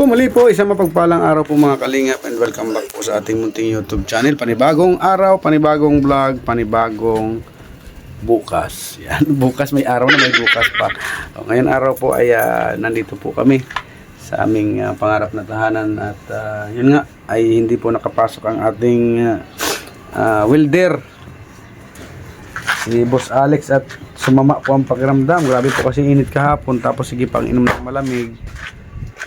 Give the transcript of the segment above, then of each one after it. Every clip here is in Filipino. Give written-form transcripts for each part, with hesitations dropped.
po, muli po, isang mapagpalang araw po mga kalingap, and welcome back po sa ating munting YouTube channel. Panibagong araw, panibagong vlog, panibagong bukas. Yan, bukas, may araw na, may bukas pa. Ngayon araw po ay nandito po kami sa aming pangarap na tahanan, at yun nga ay hindi po nakapasok ang ating welder, si Boss Alex, at sumama po ang pakiramdam. Grabe po kasi init kahapon, tapos sige pang inom ng malamig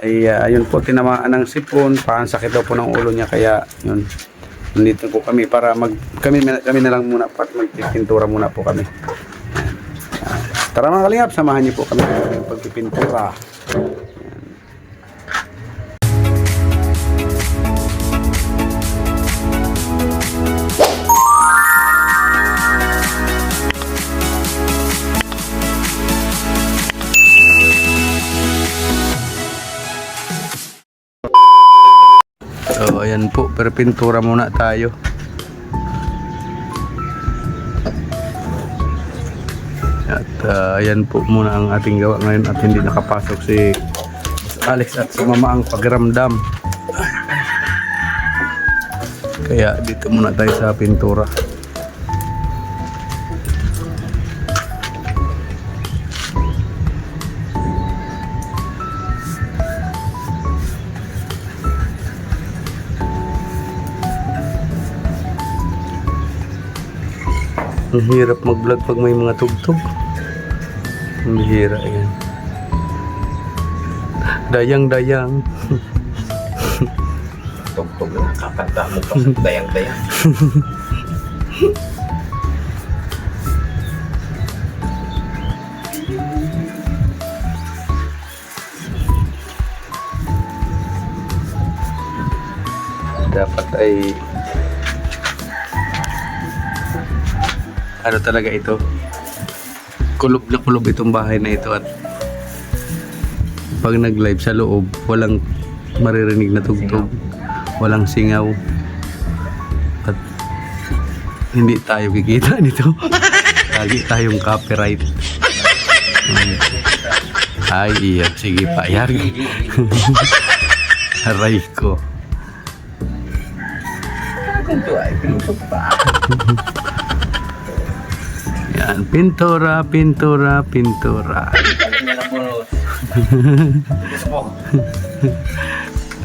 ay ayun po, tinamaan ng sipon, sakit daw po ng ulo niya, kaya yun, nandito po kami para kami na lang muna, magpipintura muna po kami. Tara mga kalingap, samahan niyo po kami ng pagpipintura. So ayan po, perpintura muna tayo. At ayan po muna ang ating gawa ngayon, at hindi nakapasok si Alex at sumama ang pakiramdam. Kaya dito muna tayo sa pintura. Ang hirap mag-vlog pag may mga tugtog. Ang hira, ayan. Dayang-dayang. Tugtog na, kakanta mo pa. Dayang-dayang. Dapat ay ano talaga ito, kulob na kulob itong bahay na ito, at pag nag live sa loob walang maririnig na tugtog, walang singaw, at hindi tayo kikita nito. Lagi tayong copyright. Ay iya, sige payag. Aray ko. Ganito ay pinusok pa. Yan, pintura, pintura, pintura.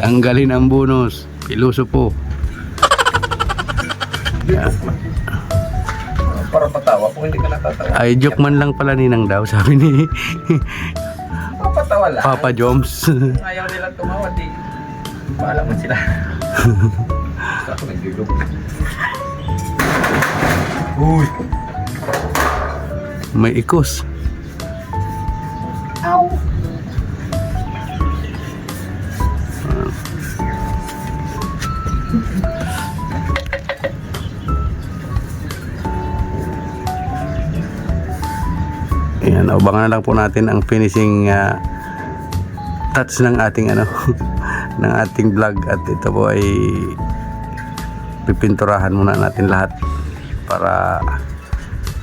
Tanggalin ang bonus. Piluso po. Yan. Para patawa kung hindi ka natatawa. Ay, joke man lang pala ninang daw, sabi ni Papatawa lang. Papa Joms. Ayaw nilang tumawa, di paalam mo sila. Gusto ako nag-ilog. Uy! May ikos. Ow! Ayan, abangan na lang po natin ang finishing touch ng ating ng ating vlog, at ito po ay pipinturahan muna natin lahat para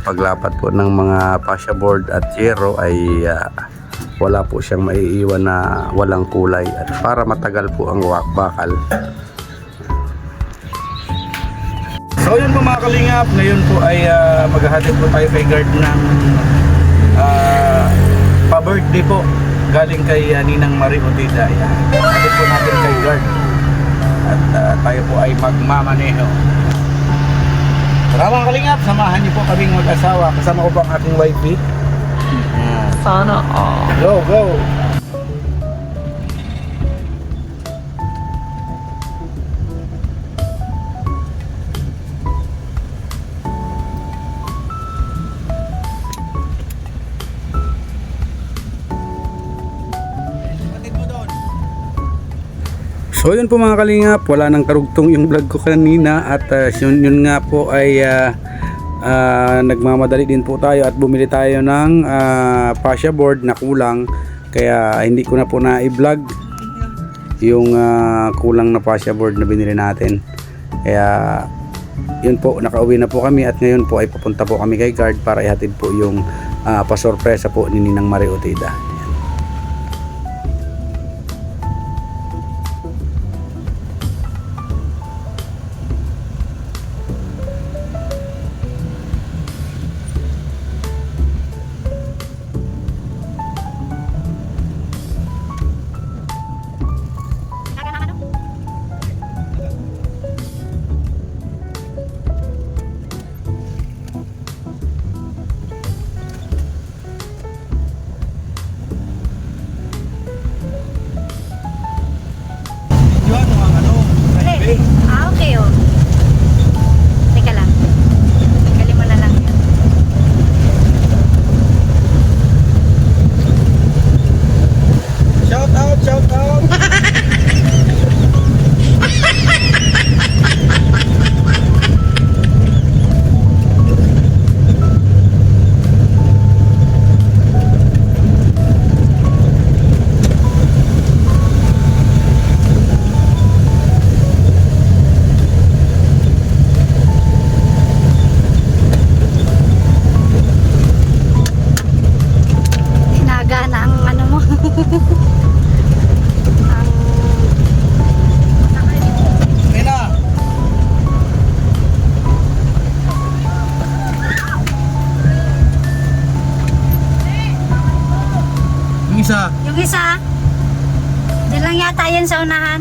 paglapat po ng mga fascia board at yero ay wala po siyang maiiwan na walang kulay, at para matagal po ang bakal. So yun po mga kalingap, ngayon po ay maghahatid po tayo kay guard ng pa-birthday po galing kay Ninang Marie Otida. Hatid po natin kay guard, at tayo po ay magmamaneho. Tara mga kalingap, samahan niyo po kaming mag-asawa. Kasama ko po ang aking wifey. Sana all. Go, go! So yun po mga kalingap, wala nang karugtong yung vlog ko kanina, at yun nga po ay nagmamadali din po tayo at bumili tayo ng fascia board na kulang, kaya hindi ko na po na-i-vlog yung kulang na fascia board na binili natin. Kaya yun po, nakauwi na po kami, at ngayon po ay papunta po kami kay guard para ihatid po yung pasorpresa po ni Ninang Marie Otida. isa? Yung isa, dyan lang yata yan sa unahan.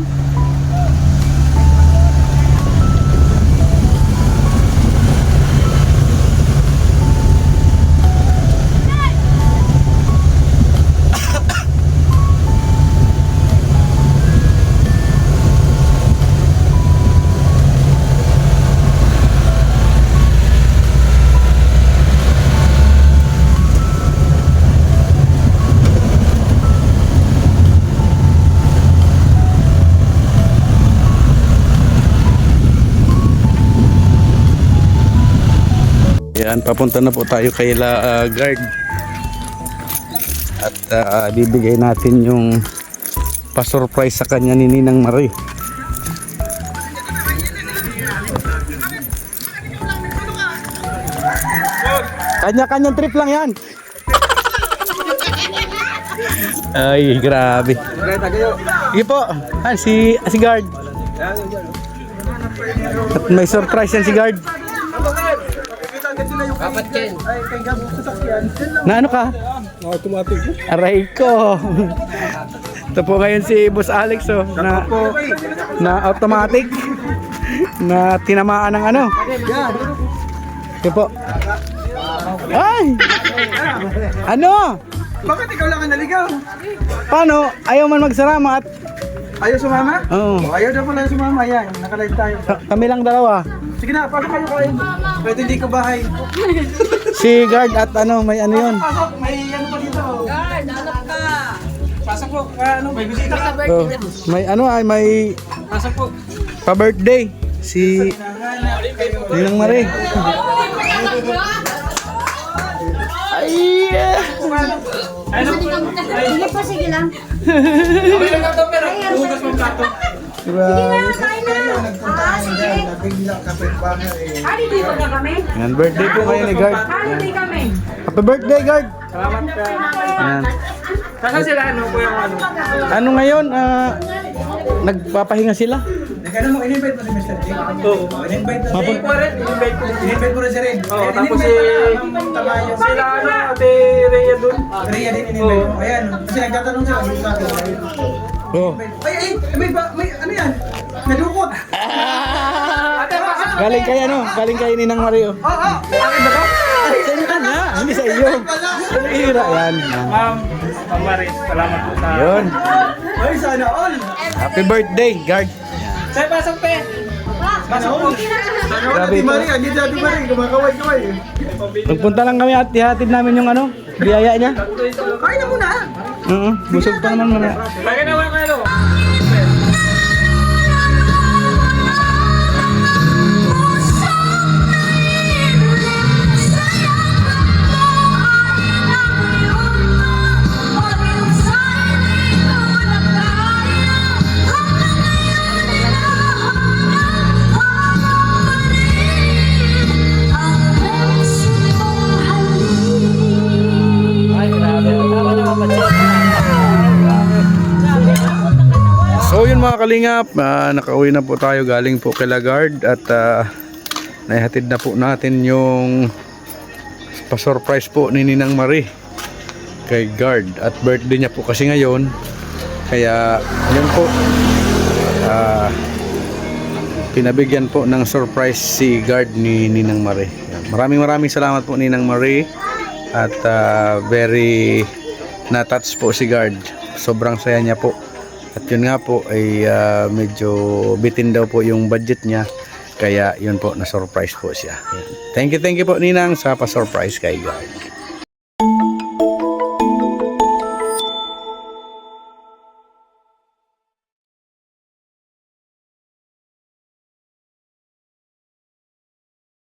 Yan, papunta na po tayo kay guard. At bibigay natin yung pa-surprise sa kanya ni Ninang Marie. Kanya-kanyang trip lang yan. Ay, grabe. Sige po. Si guard. At may surprise yan si guard. Na ano ka? Automatic. Aray ko. Ito po ngayon si Boss Alex na automatic na tinamaan ng ano. Ito po. Ay! Ano? Bakit ikaw lang ang naligaw? Paano? Ayaw man magsarama at Ayaw sumama? Oo. Ayaw daw pala sumama. Yan, nakalive tayo. Kami lang dalawa. Sige na, pasok kayo kayo. Pwede hindi ko bahay. Si guard at ano, may ano yun. Pasok, may ano pa dito. Guard, anak ka. Pasok po, may bisita ka. Oh, may ano ay may Pasok po. pa-birthday si Ninang Marie. Ay! Sige po, sige lang. Okay lang ito, pero hugas mong plato. Grabe. Kain na. Sige. Holiday ba na kami? Yan, birthday po ngayon ni guard. Holiday kami. Happy birthday, guard! Salamat ka. Yan. Saan sila ano po yung ano? Ano ngayon? Nagpapahinga sila. Nagkano mo, in-invite mo si Mr. J? Oo. In-invite mo. Hindi po rin, invite ko. In-invite mo rin si Red. Oo, tapos si... Sila ano, ate Rhea dun. Rhea din in-invite mo. Ayan, kasi nagtatanong sila. Oh. Ay, may ano yan? Nadukot. Galing kay ano? Galing kay Ninang Marie. Oh. Oo, akin ba to? Sa inyo kanya, hindi sa iyo. Ira yan. Ma'am Maris, salamat po sa... Yun. Ay, sana all. Happy birthday, guard. Sa'yo, pasok pe! Sana all. Grabe Di ito. Marie, hindi dati Marie. Kumakaway-kaway. Nagpunta lang kami at ihatid namin yung ano, biyaya niya. Kain na muna. Busog pa naman muna. Lagi naman kayo. So yun mga kalingap, nakauwi na po tayo galing po kay Lagard at naihatid na po natin yung pa-surprise po ni Ninang Marie kay Guard at birthday niya po kasi ngayon, kaya yun po pinabigyan po ng surprise si Guard ni Ninang Marie. Maraming salamat po Ninang Marie at very na-touch po si Guard, sobrang saya niya po. At yun nga po ay medyo bitin daw po yung budget niya. Kaya yun po na surprise po siya. Yan. Thank you po Ninang sa pa-surprise kay Guard.